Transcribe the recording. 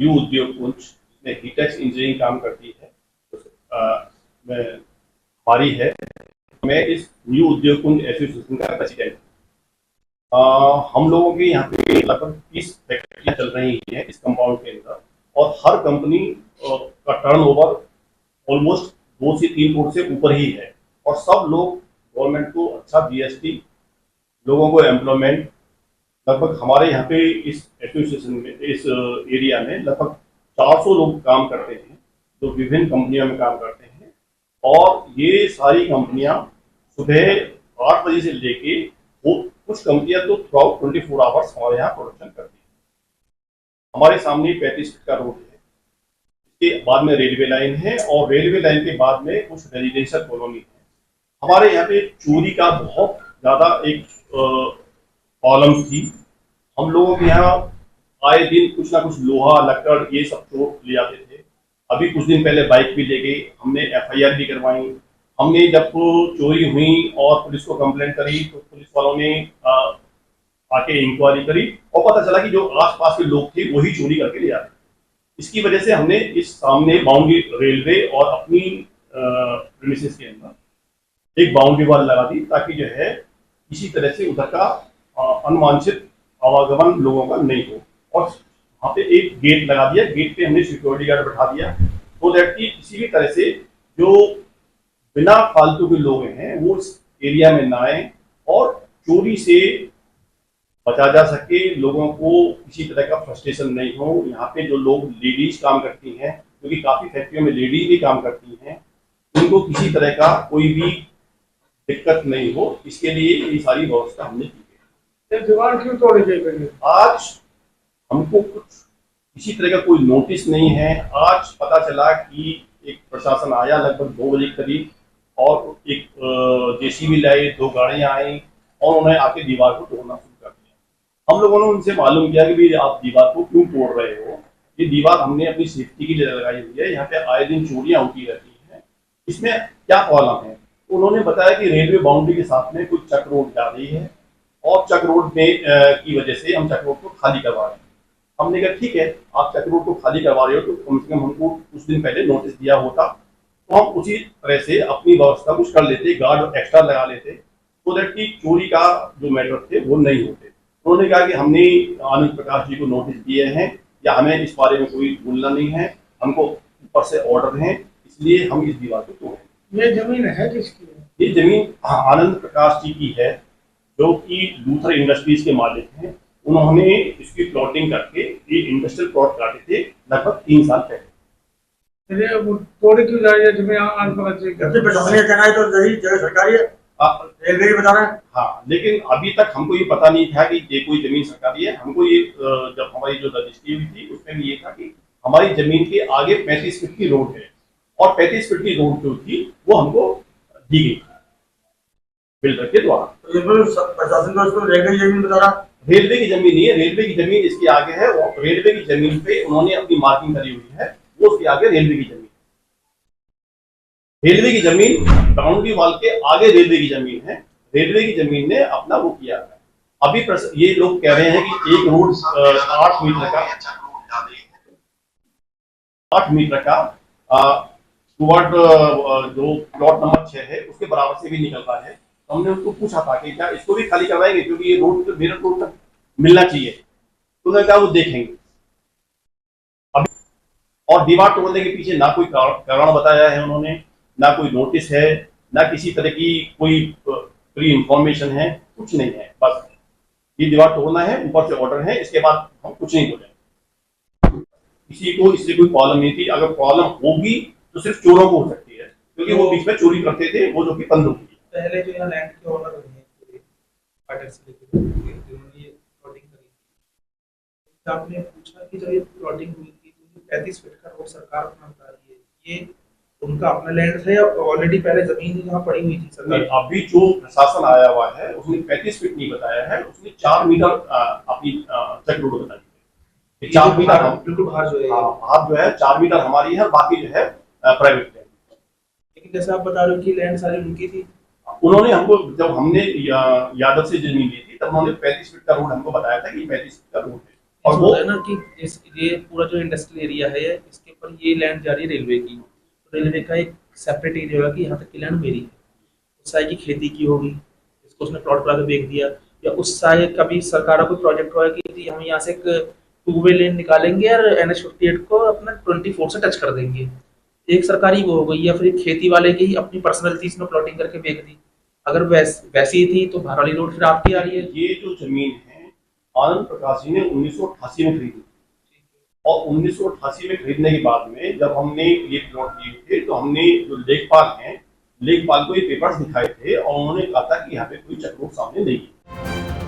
New उद्योग कुंज में हीटेक्स engineering काम करती है, हमारी है। मैं इस न्यू उद्योग कुंज एसोसिएशन का प्रेसिडेंट। हम लोगों के यहाँ पे लगभग 30 फैक्ट्रियाँ चल रही हैं इस कंपाउंड के अंदर, और हर कंपनी का टर्नओवर ऑलमोस्ट 2 से 3 करोड़ से ऊपर ही है, और सब लोग गवर्नमेंट को अच्छा जीएसटी, लोगों को एम्प्लॉयमेंट। लगभग हमारे यहाँ पे इस एसोसिएशन में, इस एरिया में लगभग 400 लोग काम करते हैं जो विभिन्न कंपनियों में काम करते हैं, और ये सारी कंपनियां सुबह 8 बजे से लेके कुछ कंपनियां तो थ्रू आउट 24 आवर्स हमारे यहाँ प्रोडक्शन करती है। हमारे सामने 35 फीट का रोड है, इसके बाद में रेलवे लाइन है, और रेलवे लाइन के बाद में कुछ रेजिडेंशियल कॉलोनी है। हमारे यहाँ पे चोरी का बहुत ज्यादा एक प्रॉब्लम थी। हम लोगों के यहाँ आए दिन कुछ ना कुछ लोहा लकड़ ये सब चोर ले जाते थे। अभी कुछ दिन पहले बाइक भी ले गई, हमने एफआईआर भी करवाई। हमने जब चोरी हुई और पुलिस को कंप्लेंट करी तो पुलिस वालों ने आके इंक्वायरी करी, और पता चला कि जो आसपास के लोग थे वही चोरी करके ले आते। इसकी वजह से हमने इस सामने बाउंड्री रेलवे और अपनी प्रीमिसेस के अंदर एक बाउंड्री वाल लगा दी, ताकि जो है किसी तरह से उधर का अनवांछित आवागमन लोगों का नहीं हो। और वहाँ पे एक गेट लगा दिया, गेट पे हमने सिक्योरिटी गार्ड बैठा दिया, तो दैट कि किसी भी तरह से जो बिना फालतू के लोग हैं वो इस एरिया में ना आए और चोरी से बचा जा सके, लोगों को किसी तरह का फ्रस्ट्रेशन नहीं हो। यहाँ पे जो लोग लेडीज काम करती हैं, क्योंकि काफी फैक्ट्रियों में लेडीज भी काम करती हैं, उनको किसी तरह का कोई भी दिक्कत नहीं हो, इसके लिए ये सारी व्यवस्था हमने की है। दीवार क्यों तोड़ी गई? आज हमको कुछ किसी तरह का कोई नोटिस नहीं है। आज पता चला कि एक प्रशासन आया लगभग 2 बजे करीब, और एक जेसीबी लाई, 2 गाड़ियां आई, और उन्होंने आके दीवार को तोड़ना शुरू कर दिया। हम लोगों ने उनसे मालूम किया कि भाई आप दीवार को क्यों तोड़ रहे हो, ये दीवार हमने अपनी सेफ्टी के लिए लगाई हुई है, यहाँ पे आए दिन चोरियां होती रहती हैं, इसमें क्या प्रॉब्लम है। तो उन्होंने बताया कि रेलवे बाउंड्री के साथ में कुछ चक रोड जा रही है, और चक रोड में की वजह से हम चक रोड को खाली करवा रहे हैं। हमने कहा ठीक है, आप चक रोड को खाली करवा रहे हो तो कम से कम हमको कुछ दिन पहले नोटिस दिया होता, तो हम उसी तरह से अपनी व्यवस्था कुछ कर लेते, गार्ड एक्स्ट्रा लगा लेते, तो दैट की चोरी का जो मैटर थे वो नहीं होते। उन्होंने कहा कि हमने आनंद प्रकाश जी को नोटिस दिए हैं, या हमें इस बारे में कोई बोलना नहीं है, हमको ऊपर से ऑर्डर है, इसलिए हम इस दीवार को तोड़ें। ये जमीन है किसकी? ये जमीन आनंद प्रकाश जी की है, जो कि लूथर इंडस्ट्रीज के मालिक हैं। उन्होंने इसकी प्लॉटिंग करके ये इंडस्ट्रियल प्लॉट काटे थे लगभग 3 साल पहले। तोड़े क्यों जा रही है जमीन? आनंद प्रकाश जी प्रशासनिक कहना है तो जगह सरकारी है, रेलवे भी बता रहे हैं। हाँ, लेकिन अभी तक हमको ये पता नहीं था कि ये कोई जमीन सरकारी है। हमको ये जब हमारी जो रजिस्ट्री हुई थी उसमें भी ये था कि हमारी जमीन के आगे 35 फीट की रोड है, और 35 फीट की रोड जो थी वो हमको दी गई बिल्डर के द्वारा। प्रशासन को उसको रेलवे की जमीन बता रहा, रेलवे की जमीन नहीं है, रेलवे की जमीन इसके आगे है, और रेलवे की जमीन पे उन्होंने अपनी मार्किंग करी हुई है, वो उसके आगे रेलवे की जमीन। रेलवे की जमीन बाउंड्री वाल के आगे रेलवे की जमीन है, रेलवे की जमीन ने अपना वो किया है। अभी ये लोग कह रहे हैं कि एक रोड 8 मीटर का टुवर्ड जो प्लॉट नंबर 6 है उसके बराबर से भी निकलता है। तो हमने उसको पूछा था कि क्या इसको भी खाली करवाएंगे, क्योंकि ये रोड तो मेरठ रोड तक मिलना चाहिए। तो उन्होंने कहा वो देखेंगे। अभी और दीवार तोड़ने के पीछे ना कोई कारण बताया है उन्होंने, ना कोई नोटिस है, ना किसी तरह की कोई प्री इंफॉर्मेशन है, कुछ नहीं है। बस ये दीवार तोड़ना है, ऊपर से ऑर्डर है, इसके बाद हम कुछ नहीं बोलेंगे। किसी को इससे कोई प्रॉब्लम नहीं थी। अगर प्रॉब्लम होगी तो सिर्फ चोरों को हो सकती है, क्योंकि वो बीच में चोरी करते थे, वो जो कि बंद होगी। पहले जो यहाँ लैंड के ओनर हुए हैं से लेकर जिन्होंने ये प्लॉटिंग करी थी, आपने पूछा कि जब ये प्लॉटिंग हुई थी तो 35 फीट का रोड सरकार अपना बता रही है, ये उनका अपना लैंड था या ऑलरेडी पहले जमीन यहाँ पड़ी हुई थी सरकार? अभी जो प्रशासन आया हुआ है उसने 35 फीट नहीं बताया है, उसने 4 मीटर अपनी चक रोड बताई है। 4 मीटर बिल्कुल बाहर जो है, बाहर जो है 4 मीटर हमारी है, बाकी जो है प्राइवेट है। लेकिन जैसे आप बता रहे हो कि लैंड सारी उनकी थी, उन्होंने हमको, जब हमने यादव से जमीन ली थी तब उन्होंने 35 फीट का रोड हमको बताया था कि 35 फीट का रोड है, और ऐसा वो होता है ना कि ये पूरा जो इंडस्ट्रियल एरिया है इसके ऊपर ये लैंड जा रही है रेलवे की, तो रेलवे का एक सेपरेट एरिया होगा कि यहाँ तक की लैंड मेरी है। उस साइड की खेती की होगी, इसको उसने प्लॉट करा के बेच दिया, या उस साइड कभी सरकार का कोई प्रोजेक्ट हुआ है कि जी हम यहाँ से एक टू वे लेन निकालेंगे और NH 58 को अपना 24 से टच कर देंगे, एक सरकारी वो हो गई, या फिर एक खेती वाले की ही अपनी पर्सनल चीज में प्लॉटिंग करके बेच दी। अगर वैसी ही थी तो बाहर वाली रोड फिर आपकी आ रही है। ये जो जमीन है आनंद प्रकाश जी ने 1988 में खरीदी, और 1988 में खरीदने के बाद में जब हमने ये प्लॉट लिए थे तो हमने जो लेखपाल हैं, लेखपाल को ये पेपर्स दिखाए थे और उन्होंने कहा था कि यहाँ पे कोई चक्रोट सामने नहीं है।